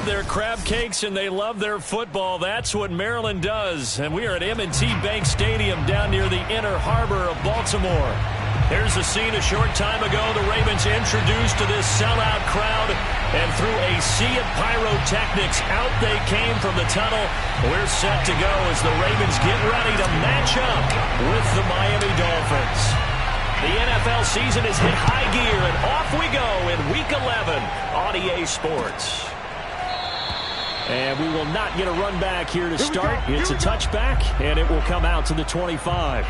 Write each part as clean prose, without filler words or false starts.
love their crab cakes and they love their football. That's what Maryland does. And we are at M&T Bank Stadium down near the Inner Harbor of Baltimore. Here's a scene a short time ago. The Ravens introduced to this sellout crowd, and through a sea of pyrotechnics, out they came from the tunnel. We're set to go as the Ravens get ready to match up with the Miami Dolphins. The NFL season is hit high gear, and off we go in Week 11 on EA Sports. And we will not get a run back here to start. It's a touchback, and it will come out to the 25.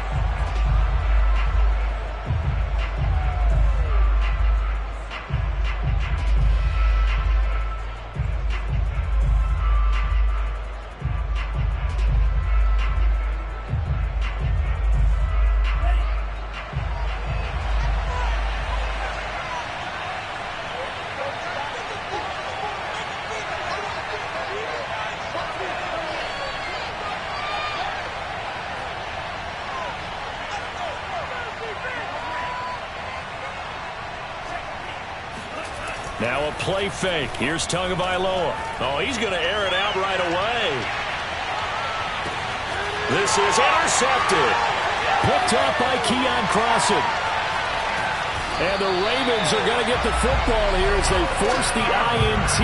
Now a play fake. Here's Tagovailoa. Oh, he's going to air it out right away. This is intercepted. Picked up by Keon Crossen. And the Ravens are going to get the football here as they force the INT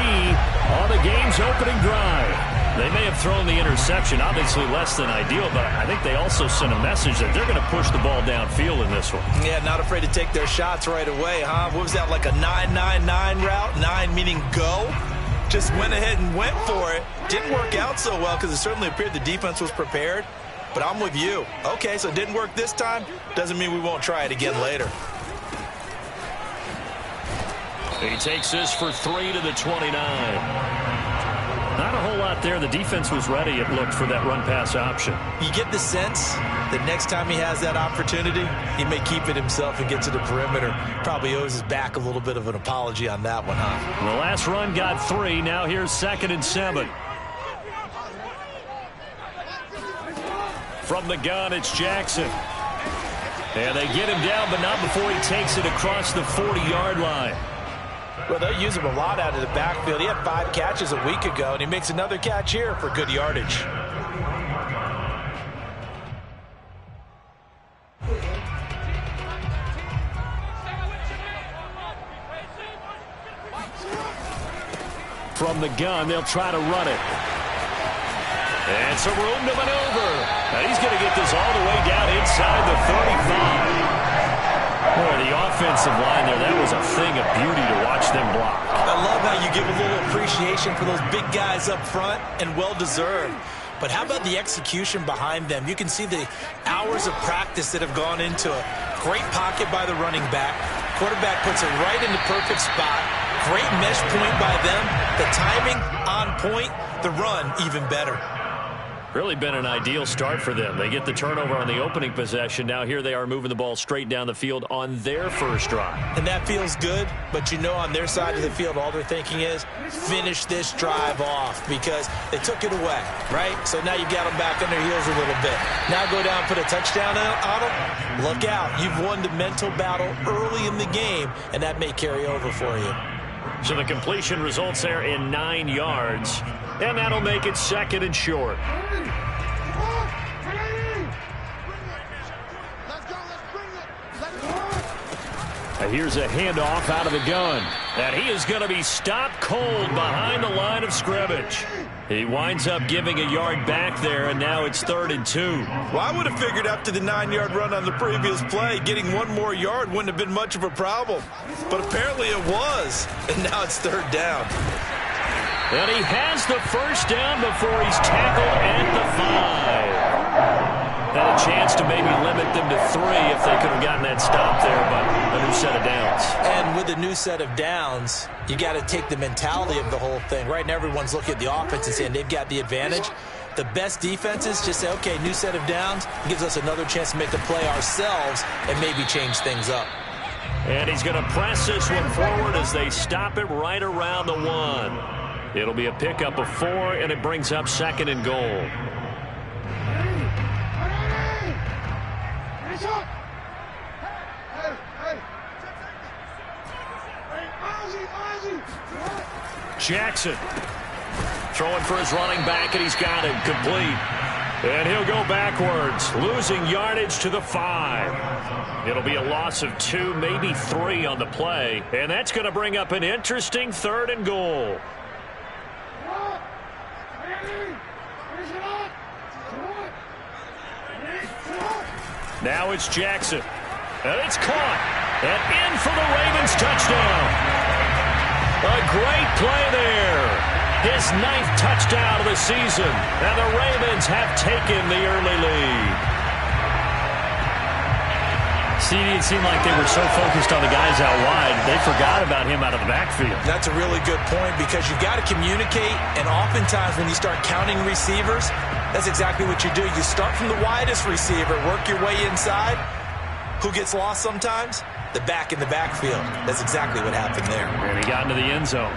on the game's opening drive. They may have thrown the interception, obviously less than ideal, but I think they also sent a message that they're going to push the ball downfield in this one. Yeah, not afraid to take their shots right away, huh? What was that, like a 9-9-9 route? 9 meaning go? Just went ahead and went for it. Didn't work out so well because it certainly appeared the defense was prepared. But I'm with you. Okay, so it didn't work this time. Doesn't mean we won't try it again later. He takes this for 3 to the 29. Not a whole lot there. The defense was ready, it looked, for that run-pass option. You get the sense that next time he has that opportunity, he may keep it himself and get to the perimeter. Probably owes his back a little bit of an apology on that one, huh? The last run got 3. Now here's 2nd and 7. From the gun, it's Jackson. And they get him down, but not before he takes it across the 40-yard line. Well, they'll use him a lot out of the backfield. He had 5 catches a week ago, and he makes another catch here for good yardage. From the gun, they'll try to run it. And some room to maneuver. And he's going to get this all the way down inside the 35. Boy, the offensive line there, that was a thing of beauty to watch them block. I love how you give a little appreciation for those big guys up front, and well-deserved. But how about the execution behind them? You can see the hours of practice that have gone into it. Great pocket by the running back. Quarterback puts it right in the perfect spot. Great mesh point by them. The timing on point. The run even better. Really been an ideal start for them. They get the turnover on the opening possession. Now here they are moving the ball straight down the field on their first drive. And that feels good, but you know on their side of the field all they're thinking is finish this drive off because they took it away, right? So now you've got them back on their heels a little bit. Now go down, put a touchdown on them. Look out. You've won the mental battle early in the game, and that may carry over for you. So the completion results there in 9 yards. And that'll make it 2nd and short. Here's a handoff out of the gun. And he is going to be stopped cold behind the line of scrimmage. He winds up giving a yard back there, and now it's 3rd and 2. Well, I would have figured after the 9-yard run on the previous play, getting 1 more yard wouldn't have been much of a problem. But apparently it was, and now it's 3rd down. And he has the first down before he's tackled at the 5. Had a chance to maybe limit them to 3 if they could have gotten that stop there, but a new set of downs. And with a new set of downs, you got to take the mentality of the whole thing. Right now, everyone's looking at the offense and saying they've got the advantage. The best defenses just say, okay, new set of downs, gives us another chance to make the play ourselves and maybe change things up. And he's going to press this one forward as they stop it right around the 1. It'll be a pickup of 4, and it brings up 2nd and goal. Jackson throwing for his running back, and he's got it complete. And he'll go backwards, losing yardage to the 5. It'll be a loss of 2, maybe 3 on the play, and that's going to bring up an interesting 3rd and goal. Now it's Jackson. And it's caught. And in for the Ravens touchdown. A great play there. His 9th touchdown of the season. And the Ravens have taken the early lead. See, it seemed like they were so focused on the guys out wide, they forgot about him out of the backfield. That's a really good point because you've got to communicate, and oftentimes when you start counting receivers, that's exactly what you do. You start from the widest receiver, work your way inside. Who gets lost sometimes? The back in the backfield. That's exactly what happened there. And he got into the end zone.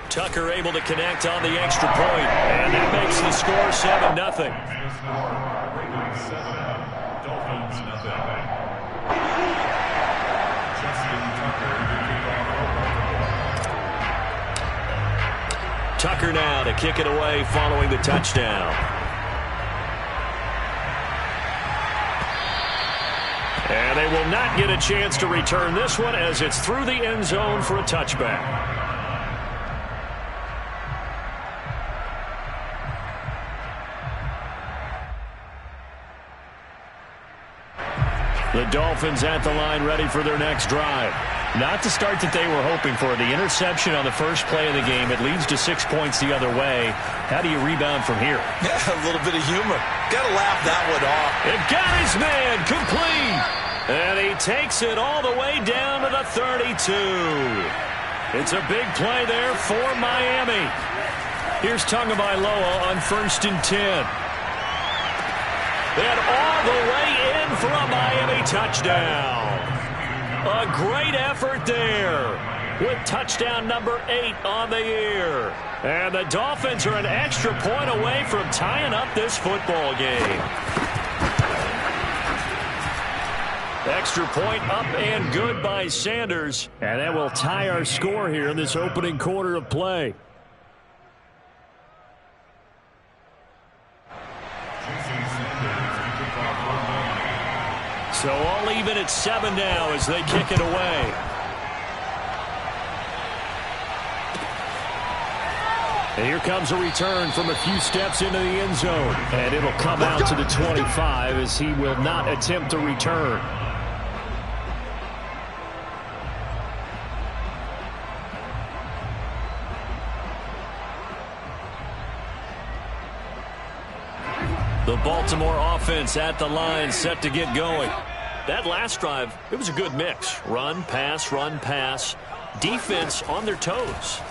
Tucker able to connect on the extra point, and that makes the score 7-0. Tucker now to kick it away following the touchdown. And they will not get a chance to return this one as it's through the end zone for a touchback. The Dolphins at the line ready for their next drive. Not the start that they were hoping for. The interception on the first play of the game. It leads to 6 points the other way. How do you rebound from here? Yeah, a little bit of humor. Got to laugh that one off. It got his man complete. And he takes it all the way down to the 32. It's a big play there for Miami. Here's Tagovailoa on 1st and 10. And all the way in for a Miami touchdown. A great effort there with touchdown number 8 on the year. And the Dolphins are an extra point away from tying up this football game. Extra point up and good by Sanders. And that will tie our score here in this opening quarter of play. So all even at 7 now as they kick it away. And here comes a return from a few steps into the end zone. And it'll come out to the 25 as he will not attempt to return. The Baltimore offense at the line set to get going. That last drive, it was a good mix. Run, pass, defense on their toes.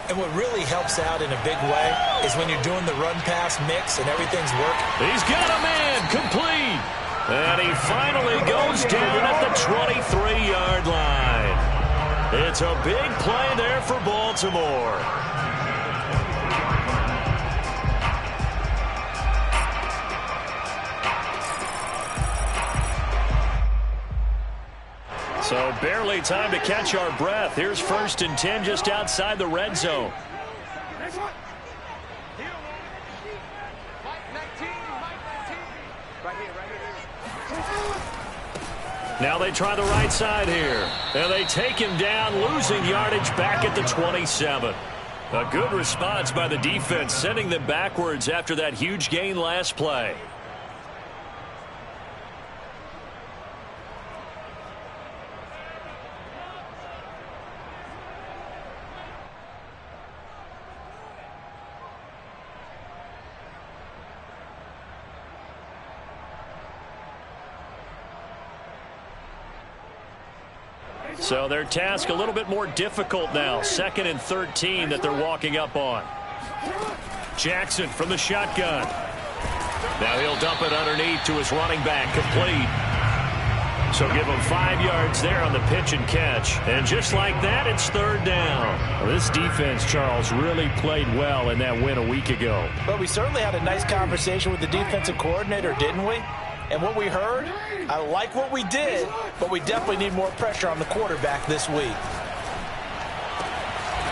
And what really helps out in a big way is when you're doing the run-pass mix and everything's working. He's got a man complete. And he finally goes down at the 23-yard line. It's a big play there for Baltimore. So barely time to catch our breath. Here's 1st and 10 just outside the red zone. Now they try the right side here. And they take him down, losing yardage back at the 27. A good response by the defense, sending them backwards after that huge gain last play. So their task a little bit more difficult now. 2nd and 13 that they're walking up on. Jackson from the shotgun. Now he'll dump it underneath to his running back, complete. So give him 5 yards there on the pitch and catch. And just like that, it's 3rd down. Well, this defense, Charles, really played well in that win a week ago. But we certainly had a nice conversation with the defensive coordinator, didn't we? And what we heard, I like what we did, but we definitely need more pressure on the quarterback this week.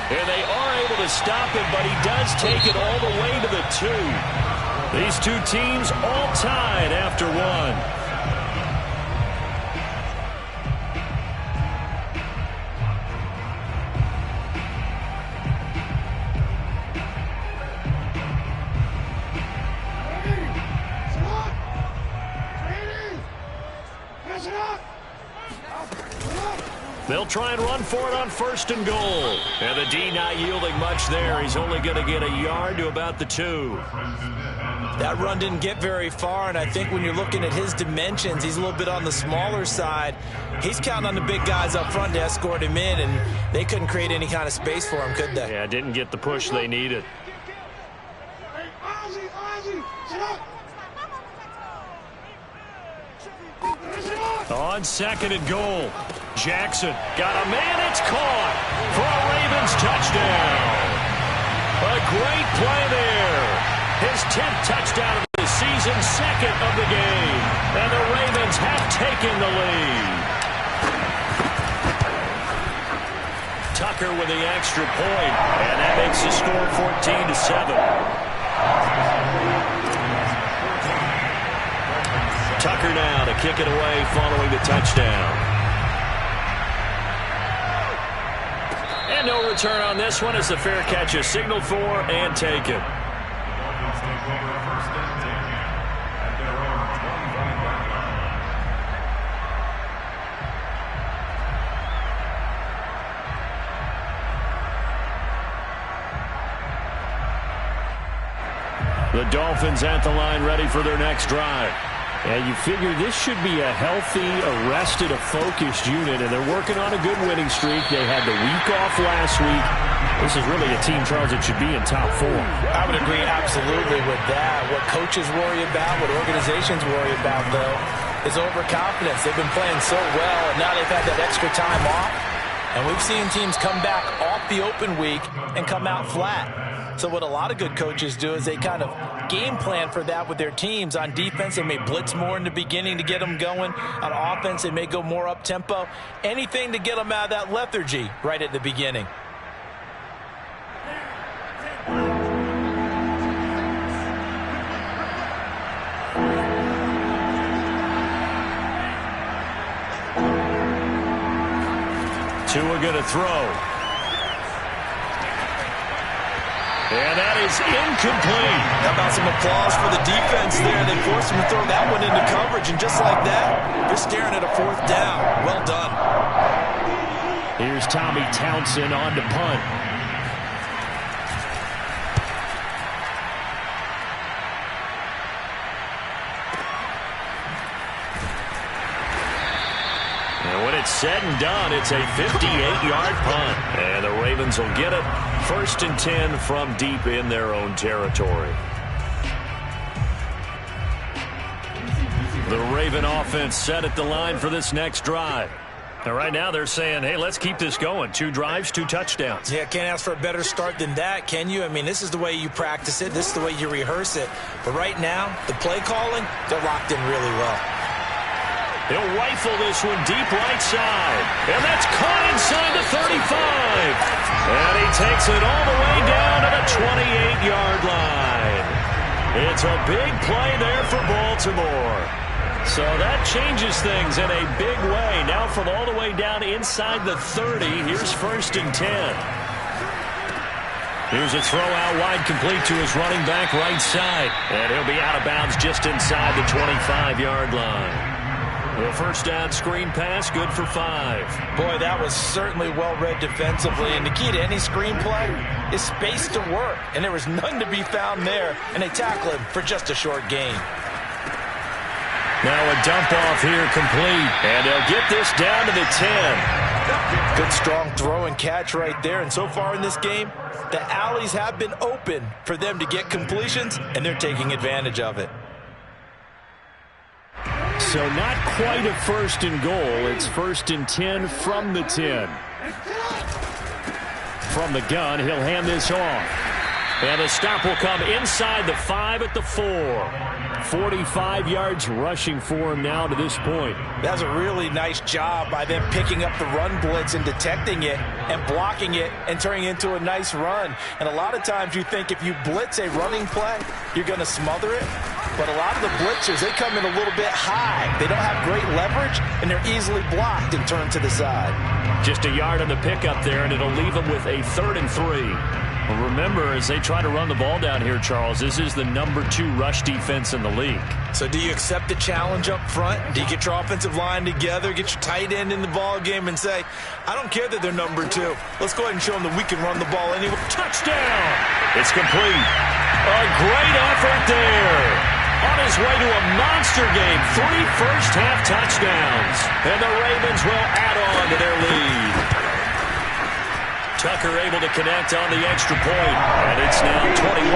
And they are able to stop him, but he does take it all the way to the 2. These two teams all tied after one. They'll try and run for it on 1st and goal. And the D not yielding much there. He's only going to get a yard to about the 2. That run didn't get very far, and I think when you're looking at his dimensions, he's a little bit on the smaller side. He's counting on the big guys up front to escort him in, and they couldn't create any kind of space for him, could they? Yeah, didn't get the push they needed. On 2nd and goal. Jackson got a man. It's caught for a Ravens touchdown. A great play there. His 10th touchdown of the season, 2nd of the game. And the Ravens have taken the lead. Tucker with the extra point, and that makes the score 14-7. Tucker now to kick it away following the touchdown. And no return on this one as the fair catch is signaled for and taken. The Dolphins at the line ready for their next drive. And you figure this should be a healthy, arrested, a focused unit, and they're working on a good winning streak. They had the week off last week. This is really a team, Charles, that should be in top 4. I would agree absolutely with that. What coaches worry about, what organizations worry about, though, is overconfidence. They've been playing so well, and now they've had that extra time off. And we've seen teams come back off the open week and come out flat. So what a lot of good coaches do is they kind of game plan for that with their teams. On defense, they may blitz more in the beginning to get them going. On offense, they may go more up-tempo. Anything to get them out of that lethargy right at the beginning. Tua going to throw. And that is incomplete. How about some applause for the defense there? They forced him to throw that one into coverage, and just like that, they're staring at a 4th down. Well done. Here's Tommy Townsend on to punt. And when it's said and done, it's a 58-yard punt. And the Ravens will get it. 1st and 10 from deep in their own territory. The Raven offense set at the line for this next drive. And right now they're saying, hey, let's keep this going. 2 drives, 2 touchdowns. Yeah, can't ask for a better start than that, can you? I mean, this is the way you practice it. This is the way you rehearse it. But right now, the play calling, they're locked in really well. He'll rifle this one deep right side. And that's caught inside the 35. And he takes it all the way down to the 28-yard line. It's a big play there for Baltimore. So that changes things in a big way. Now from all the way down inside the 30, here's 1st and 10. Here's a throw out wide, complete to his running back right side. And he'll be out of bounds just inside the 25-yard line. The first down screen pass, good for 5. Boy, that was certainly well-read defensively. And the key to any screen play is space to work. And there was none to be found there. And they tackle him for just a short gain. Now a dump off here complete. And they'll get this down to the 10. Good strong throw and catch right there. And so far in this game, the alleys have been open for them to get completions. And they're taking advantage of it. So not quite a 1st and goal. It's 1st and 10 from the 10. From the gun, he'll hand this off. And the stop will come inside the 5 at the 4. 45 yards rushing for him now to this point. That's a really nice job by them picking up the run blitz and detecting it and blocking it and turning it into a nice run. And a lot of times you think if you blitz a running play, you're going to smother it. But a lot of the blitzers, they come in a little bit high. They don't have great leverage, and they're easily blocked and turned to the side. Just a yard on the pickup there, and it'll leave them with a 3rd and 3. Well, remember, as they try to run the ball down here, Charles, this is the number 2 rush defense in the league. So do you accept the challenge up front? Do you get your offensive line together, get your tight end in the ball game and say, I don't care that they're number 2. Let's go ahead and show them that we can run the ball anyway. Touchdown! It's complete. A great effort there. On his way to a monster game, 3 first-half touchdowns. And the Ravens will add on to their lead. Tucker able to connect on the extra point, and it's now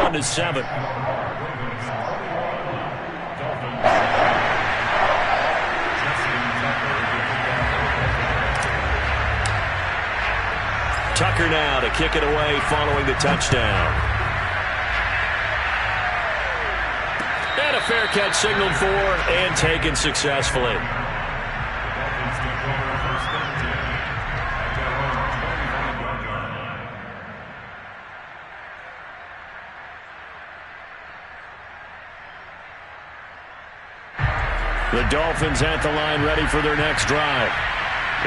21-7. Tucker now to kick it away following the touchdown. And a fair catch signaled for and taken successfully. The Dolphins at the line ready for their next drive.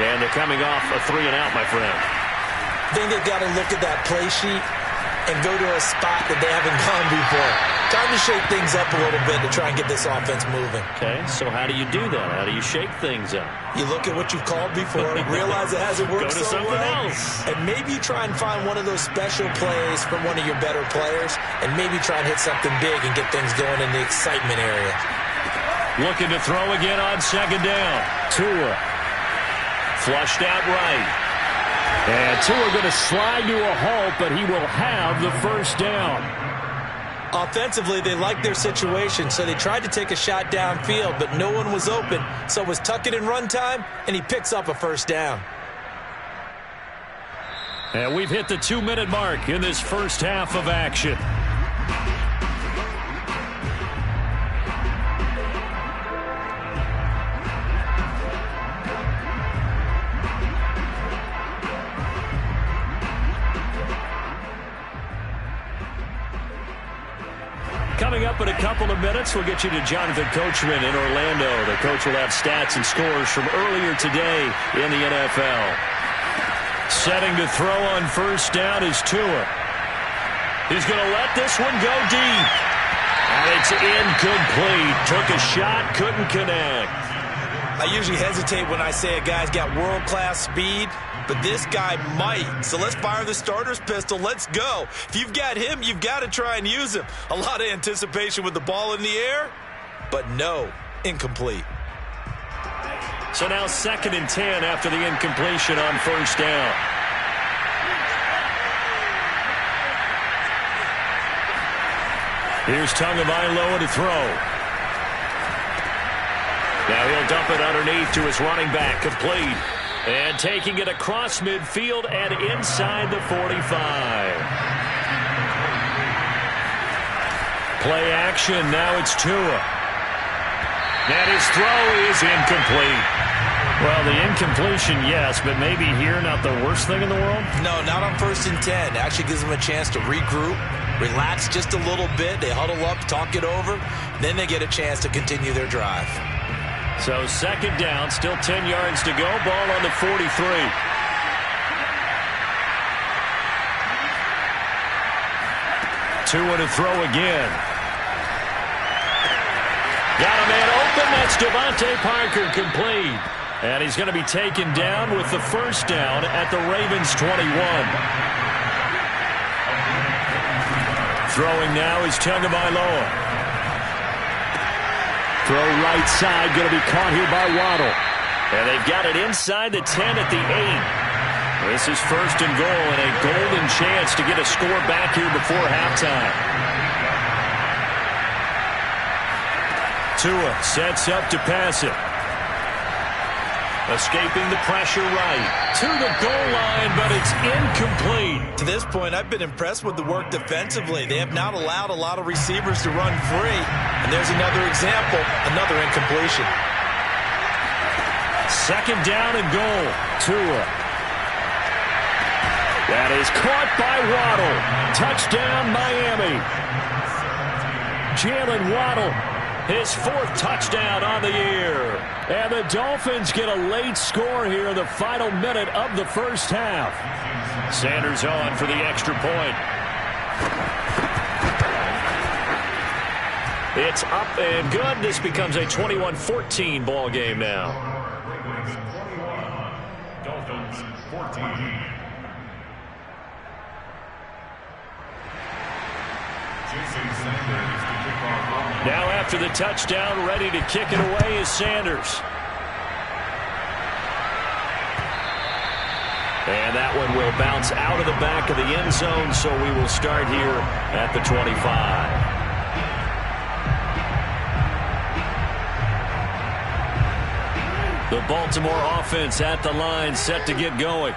And they're coming off a 3-and-out, my friend. I think they've got to look at that play sheet and go to a spot that they haven't gone before. Time to shake things up a little bit to try and get this offense moving. Okay, so how do you do that? How do you shake things up? You look at what you've called before, realize it hasn't worked go to so something well, else. and maybe try and find one of those special plays from one of your better players, and maybe try and hit something big and get things going in the excitement area. Looking to throw again on 2nd down. Tua. Flushed out right. And Tua going to slide to a halt, but he will have the first down. Offensively, they liked their situation, so they tried to take a shot downfield, but no one was open. So it was tuck it in run time, and he picks up a first down. And we've hit the 2-minute mark in this first half of action. Coming up in a couple of minutes, we'll get you to Jonathan Coachman in Orlando. The coach will have stats and scores from earlier today in the NFL. Setting to throw on first down is Tua. He's going to let this one go deep. And it's incomplete. Took a shot, couldn't connect. I usually hesitate when I say a guy's got world-class speed, but this guy might. So let's fire the starter's pistol. Let's go. If you've got him, you've got to try and use him. A lot of anticipation with the ball in the air, but no, incomplete. So now 2nd and 10 after the incompletion on first down. Here's Tagovailoa to throw. Now he'll dump it underneath to his running back, complete. And taking it across midfield and inside the 45. Play action, now it's Tua. And his throw is incomplete. Well, the incompletion, yes, but maybe here not the worst thing in the world? No, not on 1st and 10. Actually gives them a chance to regroup, relax just a little bit. They huddle up, talk it over. Then they get a chance to continue their drive. So 2nd down, still 10 yards to go. Ball on the 43. Tua to throw again. Got a man open. That's Devontae Parker, complete. And he's going to be taken down with the first down at the Ravens 21. Throwing now is Tagovailoa. Throw right side, going to be caught here by Waddle. And they've got it inside the 10 at the 8. This is 1st and goal and a golden chance to get a score back here before halftime. Tua sets up to pass it. Escaping the pressure right to the goal line, but it's incomplete. To this point, I've been impressed with the work defensively. They have not allowed a lot of receivers to run free. And there's another example, another incompletion. Second down and goal. Tua. That is caught by Waddle. Touchdown, Miami. Jalen Waddle, his 4th touchdown on the year. And the Dolphins get a late score here in the final minute of the first half. Sanders on for the extra point. It's up and good. This becomes a 21-14 ball game now. Dolphins 14. Now after the touchdown, ready to kick it away is Sanders. And that one will bounce out of the back of the end zone, so we will start here at the 25. The Baltimore offense at the line, set to get going.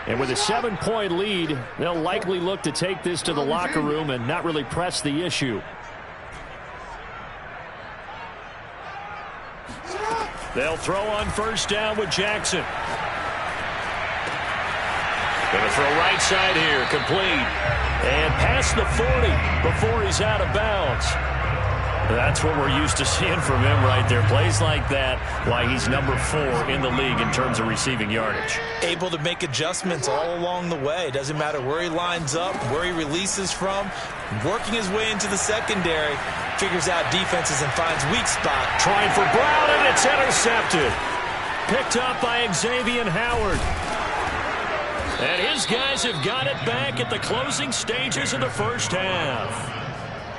And with a 7-point lead, they'll likely look to take this to the locker room and not really press the issue. They'll throw on first down with Jackson. Going to throw right side here, complete. And past the 40 before he's out of bounds. That's what we're used to seeing from him right there. Plays like that, why he's number 4 in the league in terms of receiving yardage. Able to make adjustments all along the way. Doesn't matter where he lines up, where he releases from. Working his way into the secondary. Figures out defenses and finds weak spot. Trying for Brown, and it's intercepted. Picked up by Xavier Howard. And his guys have got it back at the closing stages of the first half.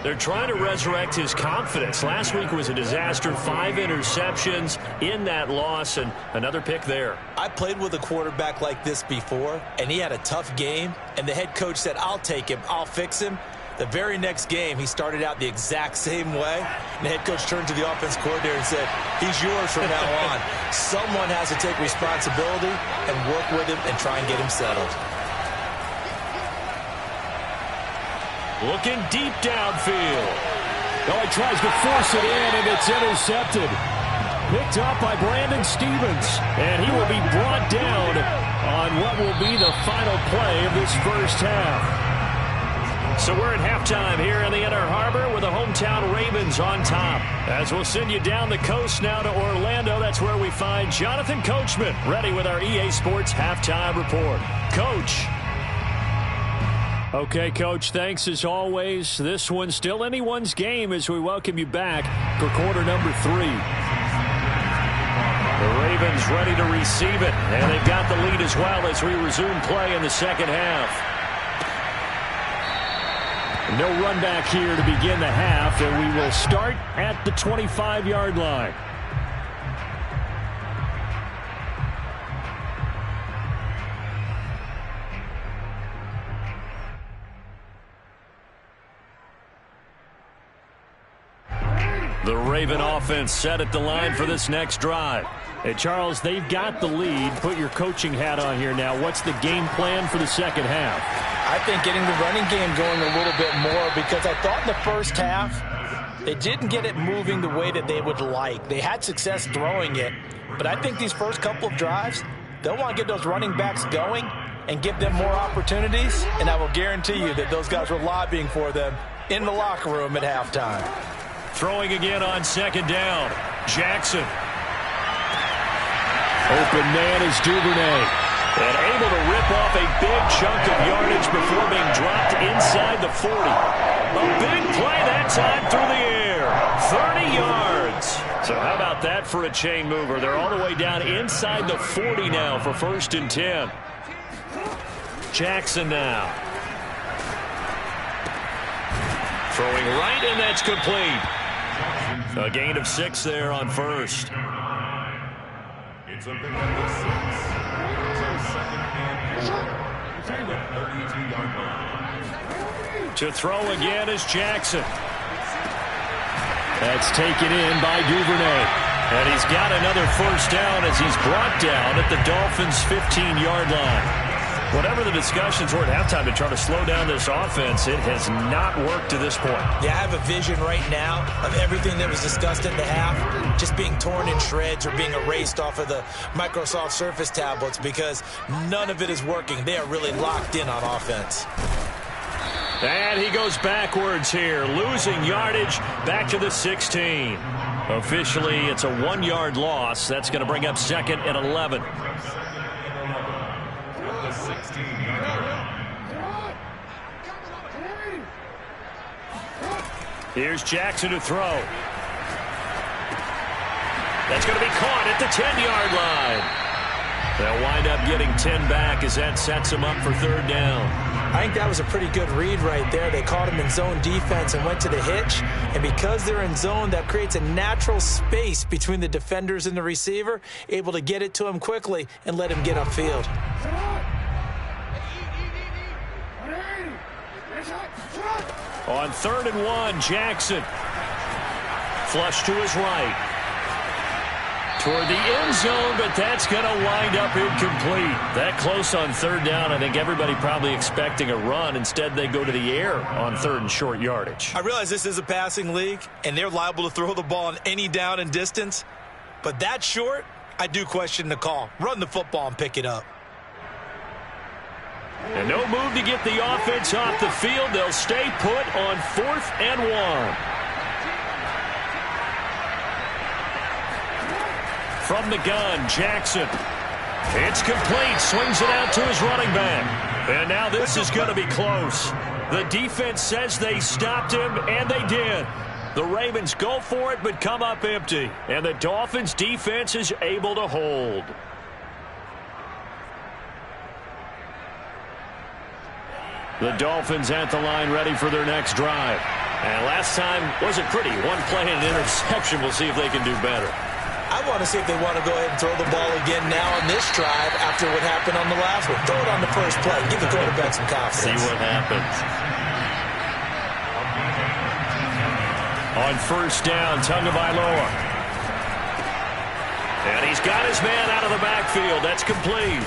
They're trying to resurrect his confidence. Last week was a disaster. 5 interceptions in that loss, and another pick there. I played with a quarterback like this before, and he had a tough game, and the head coach said, I'll take him, I'll fix him. The very next game, he started out the exact same way, and the head coach turned to the offense coordinator and said, he's yours from now on. Someone has to take responsibility and work with him and try and get him settled. Looking deep downfield. Oh, he tries to force it in, and it's intercepted. Picked up by Brandon Stevens, and he will be brought down on what will be the final play of this first half. So we're at halftime here in the Inner Harbor with the hometown Ravens on top. As we'll send you down the coast now to Orlando, that's where we find Jonathan Coachman ready with our EA Sports halftime report. Coach. Okay, Coach, thanks as always. This one's still anyone's game as we welcome you back for quarter number 3. The Ravens ready to receive it, and they've got the lead as well as we resume play in the second half. No run back here to begin the half, and we will start at the 25-yard line. The Raven offense set at the line for this next drive. Hey, Charles, they've got the lead. Put your coaching hat on here now. What's the game plan for the second half? I think getting the running game going a little bit more, because I thought in the first half they didn't get it moving the way that they would like. They had success throwing it, but I think these first couple of drives, they'll want to get those running backs going and give them more opportunities, and I will guarantee you that those guys were lobbying for them in the locker room at halftime. Throwing again on second down. Jackson. Open man is Duvernay. And able to rip off a big chunk of yardage before being dropped inside the 40. A big play that time through the air. 30 yards. So how about that for a chain mover? They're all the way down inside the 40 now for 1st and 10. Jackson now. Throwing right, and that's complete. A gain of 6 there on first. It's a big number 6. To throw again is Jackson. That's taken in by Duvernay. And he's got another first down as he's brought down at the Dolphins' 15-yard line. Whatever the discussions were at halftime to try to slow down this offense, it has not worked to this point. Yeah, I have a vision right now of everything that was discussed at the half just being torn in shreds or being erased off of the Microsoft Surface tablets because none of it is working. They are really locked in on offense. And he goes backwards here, losing yardage back to the 16. Officially, it's a 1-yard loss. That's going to bring up 2nd and 11. Here's Jackson to throw. That's going to be caught at the 10-yard line. They'll wind up getting 10 back as that sets them up for 3rd down. I think that was a pretty good read right there. They caught him in zone defense and went to the hitch. And because they're in zone, that creates a natural space between the defenders and the receiver, able to get it to him quickly and let him get upfield. On 3rd and 1, Jackson. Flush to his right. Toward the end zone, but that's going to wind up incomplete. That close on 3rd down, I think everybody probably expecting a run. Instead, they go to the air on 3rd and short yardage. I realize this is a passing league, and they're liable to throw the ball on any down and distance. But that short, I do question the call. Run the football and pick it up. And no move to get the offense off the field. They'll stay put on 4th and 1. From the gun, Jackson. It's complete. Swings it out to his running back. And now this is going to be close. The defense says they stopped him, and they did. The Ravens go for it, but come up empty. And the Dolphins' defense is able to hold. The Dolphins at the line ready for their next drive. And last time wasn't pretty. One play and an interception. We'll see if they can do better. I want to see if they want to go ahead and throw the ball again now on this drive after what happened on the last one. Throw it on the first play. Give the quarterback some confidence. See what happens. On 1st down, Tagovailoa. And he's got his man out of the backfield. That's complete.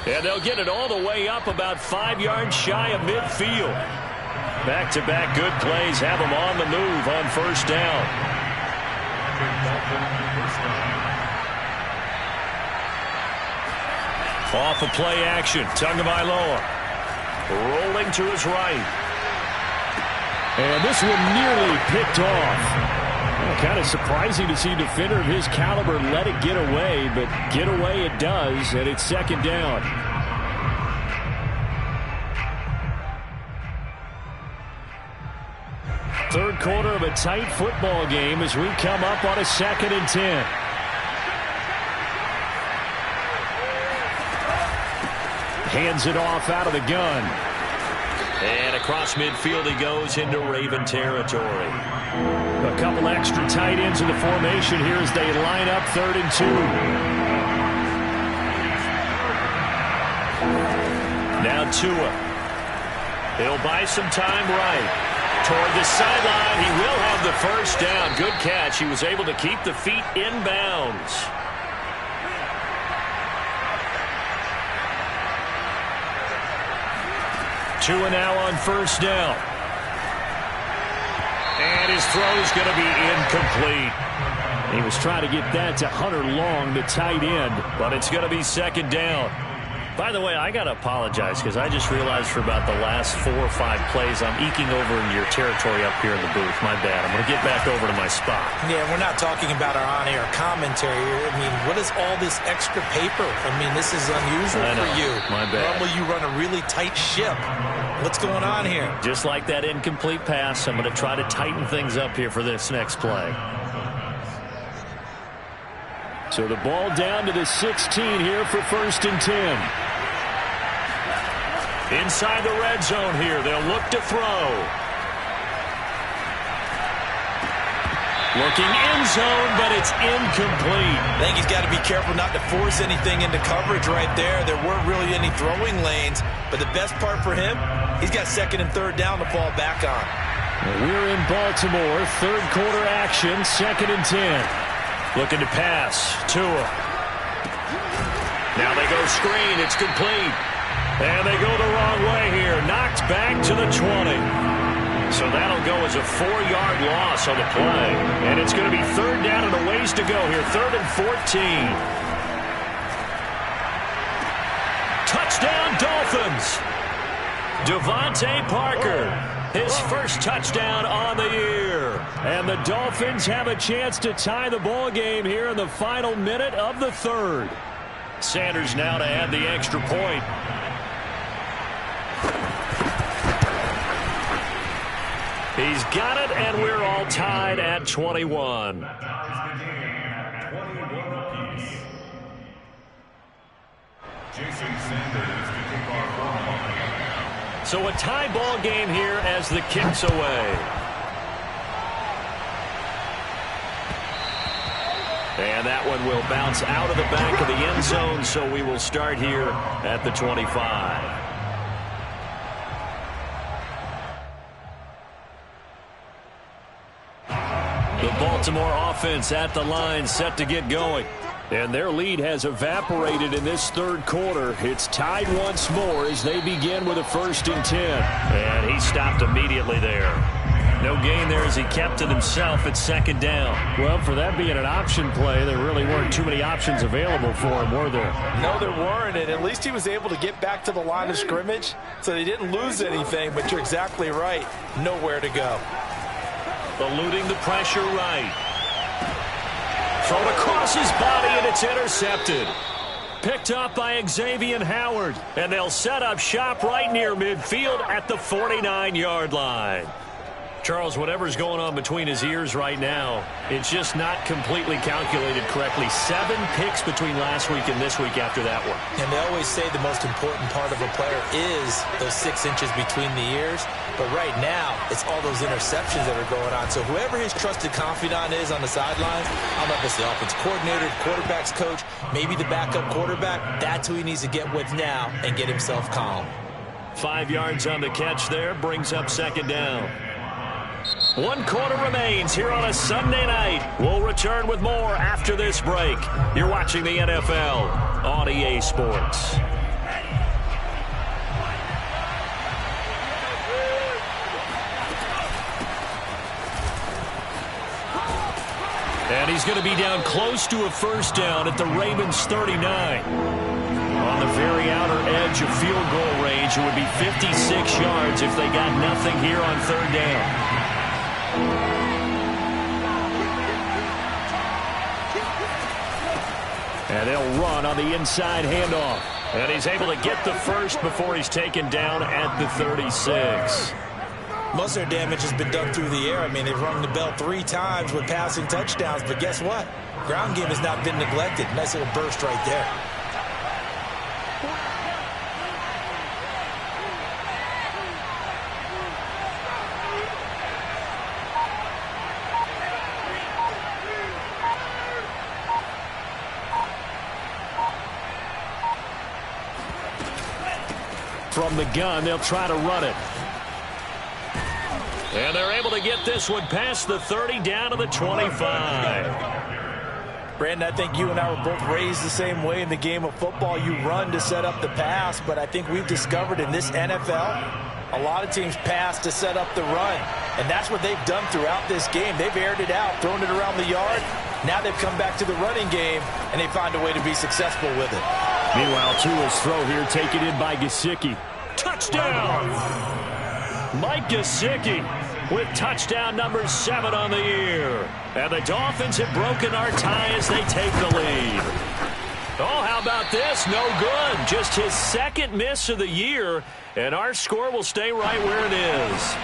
And they'll get it all the way up about 5 yards shy of midfield. Back-to-back good plays have them on the move on 1st down. Off of play action, Tagovailoa rolling to his right. And this one nearly picked off. Kind of surprising to see a defender of his caliber let it get away, but get away it does, and it's 2nd down. Third quarter of a tight football game as we come up on a 2nd and 10. Hands it off out of the gun. And across midfield he goes into Raven territory. A couple extra tight ends in the formation here as they line up 3rd and 2. Now Tua. He'll buy some time right. Toward the sideline, he will have the first down. Good catch. He was able to keep the feet in bounds. Tua now on 1st down. And his throw's going to be incomplete. He was trying to get that to Hunter Long, the tight end, but it's going to be 2nd down. By the way, I got to apologize because I just realized for about the last 4 or 5 plays I'm eking over into your territory up here in the booth. My bad. I'm going to get back over to my spot. Yeah, we're not talking about our on-air commentary. I mean, what is all this extra paper? I mean, this is unusual for you. My bad. Normally you run a really tight ship. What's going on here? Just like that incomplete pass, I'm going to try to tighten things up here for this next play. So the ball down to the 16 here for 1st and 10. Inside the red zone here, they'll look to throw. Looking in zone, but it's incomplete. I think he's got to be careful not to force anything into coverage right there. There weren't really any throwing lanes, but the best part for him, he's got 2nd and 3rd down to fall back on. We're in Baltimore, 3rd quarter action, 2nd and 10. Looking to pass. Tua. Now they go screen. It's complete. And they go the wrong way here. Knocked back to the 20. So that'll go as a 4-yard loss on the play. And it's going to be third down and a ways to go here. 3rd and 14. Touchdown, Dolphins. Devontae Parker, his first touchdown on the year. And the Dolphins have a chance to tie the ball game here in the final minute of the 3rd. Sanders now to add the extra point. He's got it, and we're all tied at 21. So a tie ball game here as the kick's away. And that one will bounce out of the back of the end zone, so we will start here at the 25. The Baltimore offense at the line, set to get going. And their lead has evaporated in this 3rd quarter. It's tied once more as they begin with a 1st and 10. And he stopped immediately there. No gain there as he kept it himself at 2nd down. Well, for that being an option play, there really weren't too many options available for him, were there? No, there weren't, and at least he was able to get back to the line of scrimmage, so they didn't lose anything, but you're exactly right. Nowhere to go. Eluding the pressure right. Thrown across his body, and it's intercepted. Picked up by Xavier Howard, and they'll set up shop right near midfield at the 49-yard line. Charles, whatever's going on between his ears right now, it's just not completely calculated correctly. 7 picks between last week and this week after that one. And they always say the most important part of a player is those 6 inches between the ears. But right now, it's all those interceptions that are going on. So whoever his trusted confidant is on the sidelines, I don't know if it's the offense coordinator, the quarterback's coach, maybe the backup quarterback, that's who he needs to get with now and get himself calm. 5 yards on the catch there, brings up 2nd down. 1 quarter remains here on a Sunday night. We'll return with more after this break. You're watching the NFL on EA Sports. And he's going to be down close to a 1st down at the Ravens 39. On the very outer edge of field goal range, it would be 56 yards if they got nothing here on 3rd down. And they'll run on the inside handoff. And he's able to get the first before he's taken down at the 36. Most of their damage has been done through the air. I mean, they've rung the bell 3 times with passing touchdowns. But guess what? Ground game has not been neglected. Nice little burst right there. From the gun, they'll try to run it. And they're able to get this one past the 30 down to the 25. Brandon, I think you and I were both raised the same way in the game of football. You run to set up the pass, but I think we've discovered in this NFL, a lot of teams pass to set up the run. And that's what they've done throughout this game. They've aired it out, thrown it around the yard. Now they've come back to the running game, and they find a way to be successful with it. Meanwhile, Tua's throw here taken in by Gesicki. Touchdown! Mike Gesicki with touchdown number 7 on the year. And the Dolphins have broken our tie as they take the lead. Oh, how about this? No good. Just his 2nd miss of the year, and our score will stay right where it is.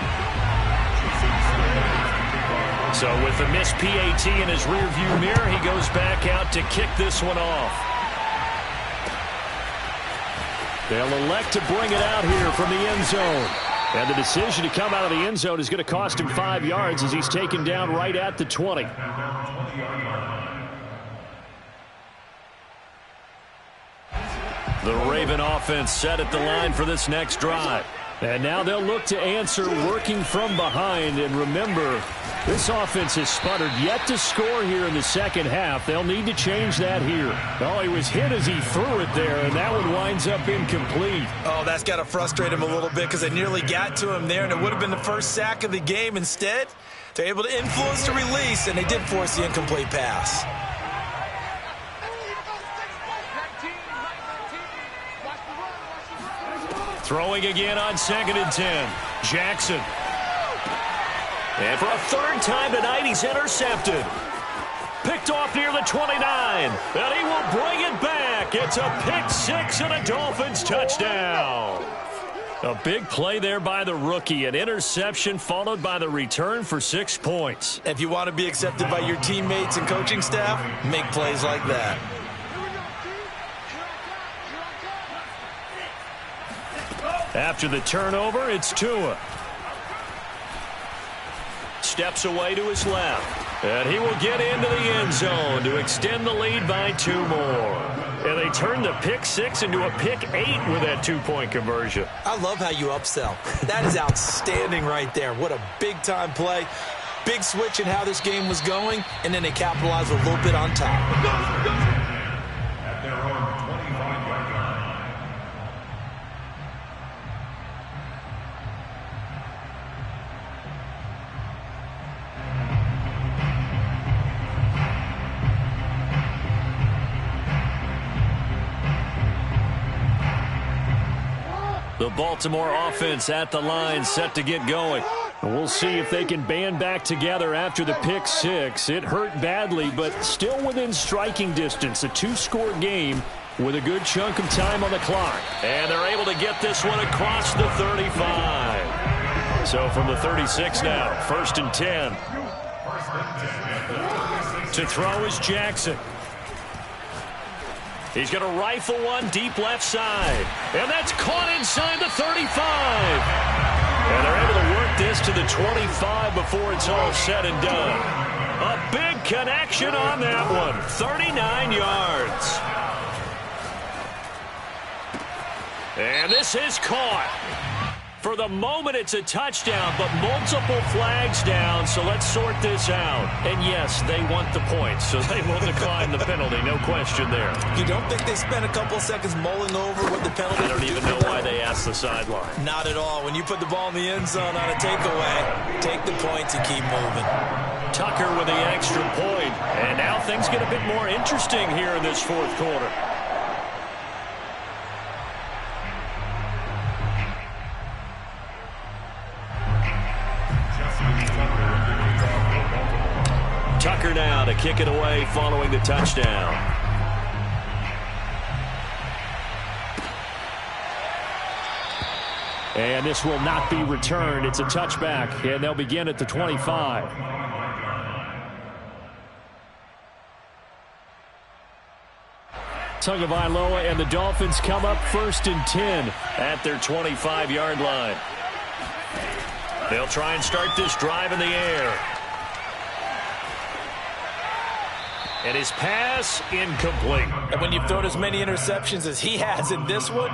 So with the missed PAT in his rearview mirror, he goes back out to kick this one off. They'll elect to bring it out here from the end zone. And the decision to come out of the end zone is going to cost him 5 yards as he's taken down right at the 20. The Raven offense set at the line for this next drive. And now they'll look to answer working from behind. And remember, This offense has sputtered yet to score here in the second half. They'll need to change that here. Oh, he was hit as he threw it there, and that one winds up incomplete. Oh, that's got to frustrate him a little bit because they nearly got to him there, and it would have been the first sack of the game. Instead, they're able to influence the release, and they did force the incomplete pass. Throwing again on 2nd and 10. Jackson. And for a third time tonight, he's intercepted. Picked off near the 29. And he will bring it back. It's a pick six and a Dolphins touchdown. A big play there by the rookie. An interception followed by the return for 6 points. If you want to be accepted by your teammates and coaching staff, make plays like that. After the turnover, it's Tua. Steps away to his left. And he will get into the end zone to extend the lead by 2 more. And they turn the pick six into a pick 8 with that 2-point conversion. I love how you upsell. That is outstanding right there. What a big-time play. Big switch in how this game was going, and then they capitalize a little bit on top. The Baltimore offense at the line, set to get going. We'll see if they can band back together after the pick six. It hurt badly, but still within striking distance. A 2-score game with a good chunk of time on the clock. And they're able to get this one across the 35. So from the 36 now, 1st and 10. To throw is Jackson. He's going to rifle one deep left side. And that's caught inside the 35. And they're able to work this to the 25 before it's all said and done. A big connection on that one. 39 yards. And this is caught. For the moment, it's a touchdown, but multiple flags down, so let's sort this out. And yes, they want the points, so they will decline the penalty, no question there. You don't think they spent a couple of seconds mulling over what the penalty? I don't even know why they asked the sideline. Not at all. When you put the ball in the end zone on a takeaway, take the points and keep moving. Tucker with the extra point, and now things get a bit more interesting here in this 4th quarter. Tucker now to kick it away following the touchdown. And this will not be returned. It's a touchback, and they'll begin at the 25. Tagovailoa and the Dolphins come up 1st and 10 at their 25-yard line. They'll try and start this drive in the air. And his pass incomplete. And when you've thrown as many interceptions as he has in this one,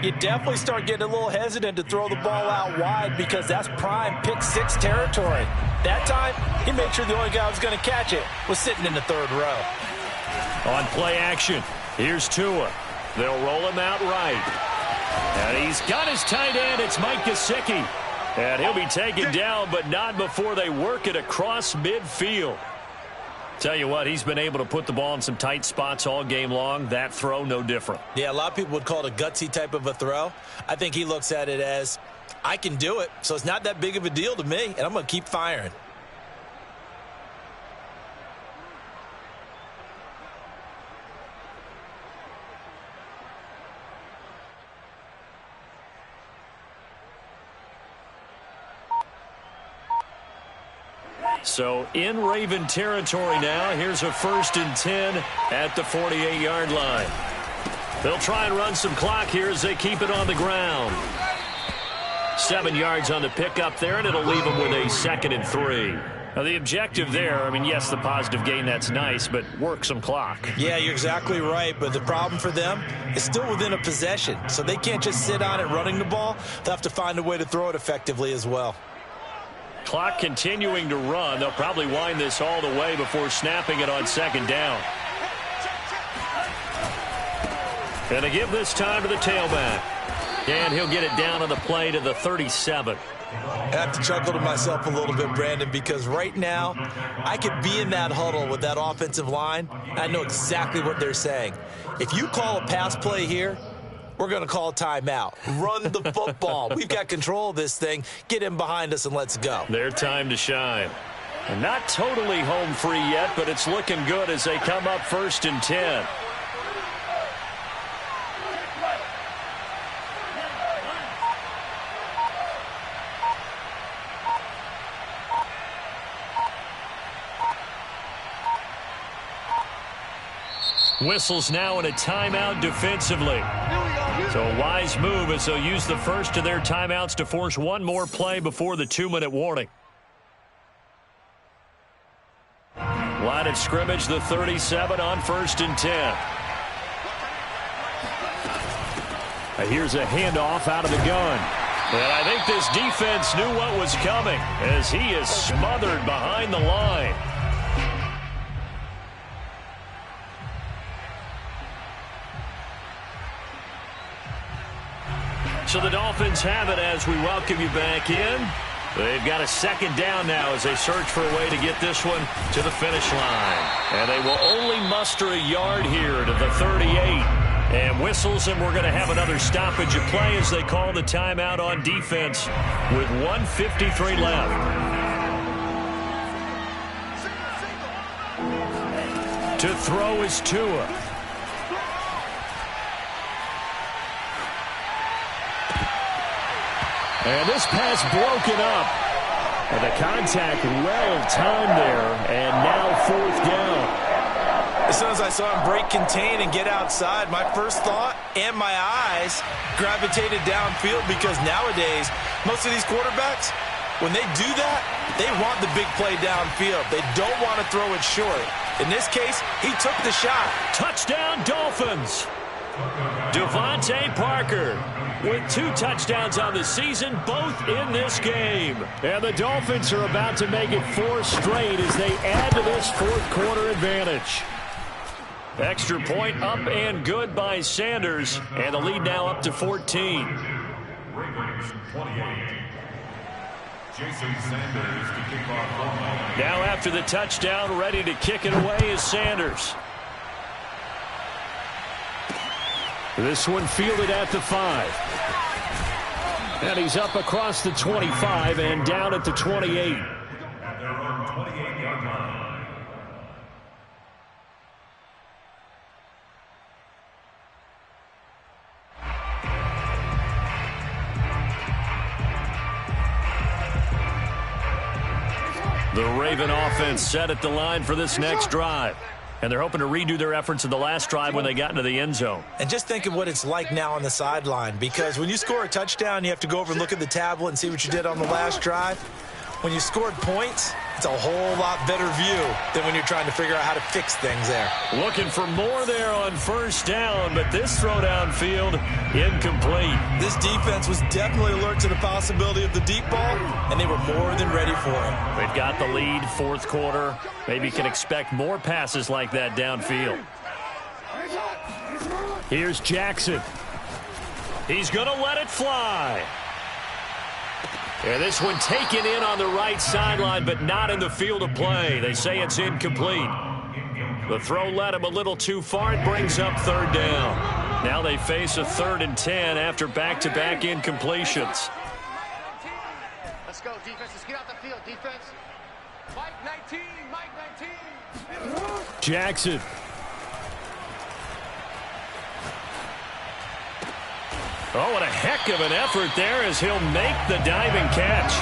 you definitely start getting a little hesitant to throw the ball out wide because that's prime pick six territory. That time, he made sure the only guy who was going to catch it was sitting in the 3rd row. On play action, here's Tua. They'll roll him out right. And he's got his tight end. It's Mike Gesicki. And he'll be taken down, but not before they work it across midfield. Tell you what, he's been able to put the ball in some tight spots all game long. That throw, no different. Yeah, a lot of people would call it a gutsy type of a throw. I think he looks at it as, I can do it, so it's not that big of a deal to me, and I'm going to keep firing. So in Raven territory now. Here's a 1st and 10 at the 48-yard line. They'll try and run some clock here as they keep it on the ground. 7 yards on the pickup there, and it'll leave them with a 2nd and 3. Now the objective there, I mean, yes, the positive gain, that's nice, but work some clock. Yeah, you're exactly right, but the problem for them is still within a possession, so they can't just sit on it running the ball. They'll have to find a way to throw it effectively as well. Clock continuing to run. They'll probably wind this all the way before snapping it on second down. And to give this time to the tailback. And he'll get it down on the play to the 37. I have to chuckle to myself a little bit, Brandon, because right now I could be in that huddle with that offensive line. I know exactly what they're saying. If you call a pass play here, we're going to call a timeout. Run the football. We've got control of this thing. Get in behind us and let's go. Their time to shine. And not totally home free yet, but it's looking good as they come up 1st and 10. Whistles now in a timeout defensively. So a wise move as they'll use the first of their timeouts to force one more play before the 2-minute warning. Line of scrimmage, the 37 on 1st and 10. Here's a handoff out of the gun. And I think this defense knew what was coming as he is smothered behind the line. So the Dolphins have it as we welcome you back in. They've got a second down now as they search for a way to get this one to the finish line. And they will only muster a yard here to the 38. And whistles, and we're going to have another stoppage of play as they call the timeout on defense with 1:53 left. To throw is Tua. And this pass broken up. And the contact well-timed there. And now 4th down. As soon as I saw him break contain and get outside, my first thought and my eyes gravitated downfield because nowadays, most of these quarterbacks, when they do that, they want the big play downfield. They don't want to throw it short. In this case, he took the shot. Touchdown, Dolphins. Devontae Parker with 2 touchdowns on the season, both in this game. And the Dolphins are about to make it 4 straight as they add to this 4th quarter advantage. Extra point up and good by Sanders, and the lead now up to 14. Now after the touchdown, ready to kick it away is Sanders. This one fielded at the 5. And he's up across the 25 and down at the 28. The Raven offense set at the line for this next drive. And they're hoping to redo their efforts in the last drive when they got into the end zone. And just think of what it's like now on the sideline, because when you score a touchdown, you have to go over and look at the tablet and see what you did on the last drive. When you scored points, it's a whole lot better view than when you're trying to figure out how to fix things there. Looking for more there on 1st down, but this throw downfield incomplete. This defense was definitely alert to the possibility of the deep ball, and they were more than ready for it. They've got the lead, 4th quarter. Maybe can expect more passes like that downfield. Here's Jackson. He's going to let it fly. And this one taken in on the right sideline, but not in the field of play. They say it's incomplete. The throw led him a little too far. It brings up 3rd down. Now they face a 3rd and 10 after back-to-back incompletions. Let's go, defense. Let's get out the field, defense. Mike 19, Mike 19. Jackson. Oh, what a heck of an effort there as he'll make the diving catch.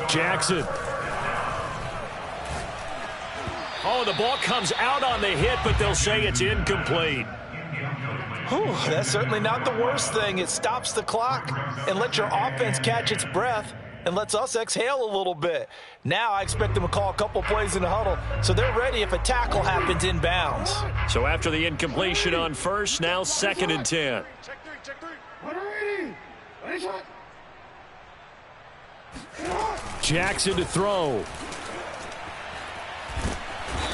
Jackson. Oh, the ball comes out on the hit, but they'll say it's incomplete. Whew, that's certainly not the worst thing. It stops the clock and lets your offense catch its breath. and lets us exhale a little bit. Now I expect them to call a couple plays in the huddle, so they're ready if a tackle happens inbounds. So after the incompletion on first, now 2nd and 10. Jackson to throw.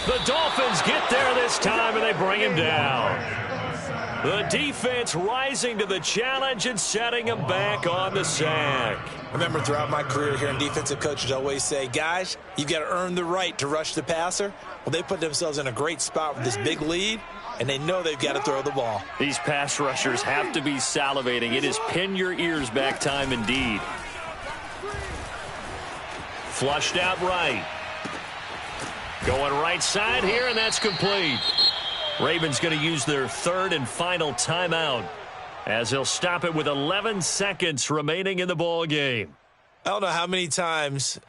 The Dolphins get there this time, and they bring him down. The defense rising to the challenge and setting him back on the sack. I remember throughout my career hearing defensive coaches always say, guys, you've got to earn the right to rush the passer. Well, they put themselves in a great spot with this big lead, and they know they've got to throw the ball. These pass rushers have to be salivating. It is pin your ears back time indeed. Flushed out right. Going right side here, and that's complete. Ravens going to use their 3rd and final timeout as they'll stop it with 11 seconds remaining in the ball game. I don't know how many times,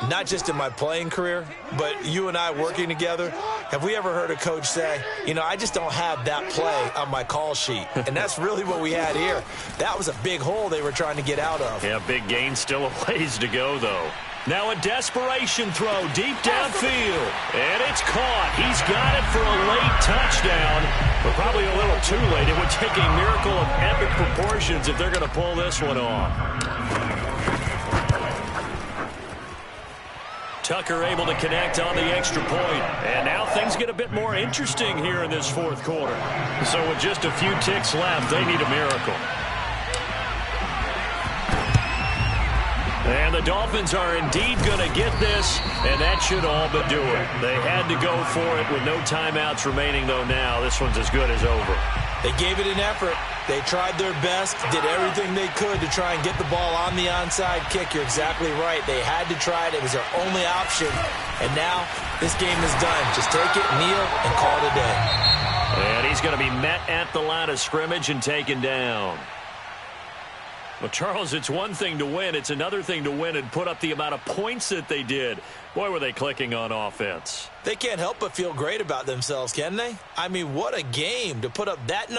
not just in my playing career, but you and I working together, have we ever heard a coach say, you know, I just don't have that play on my call sheet. And that's really what we had here. That was a big hole they were trying to get out of. Yeah, big gain, still a ways to go, though. Now a desperation throw deep downfield. And it's caught. He's got it for a late touchdown. But probably a little too late. It would take a miracle of epic proportions if they're going to pull this one off. Tucker able to connect on the extra point. And now things get a bit more interesting here in this 4th quarter. So with just a few ticks left, they need a miracle. And the Dolphins are indeed going to get this, and that should all but do it. They had to go for it with no timeouts remaining, though now this one's as good as over. They gave it an effort. They tried their best, did everything they could to try and get the ball on the onside kick. You're exactly right. They had to try it. It was their only option. And now this game is done. Just take it, kneel, and call it a day. And he's going to be met at the line of scrimmage and taken down. Well, Charles, it's one thing to win. It's another thing to win and put up the amount of points that they did. Boy, were they clicking on offense. They can't help but feel great about themselves, can they? I mean, what a game to put up that number.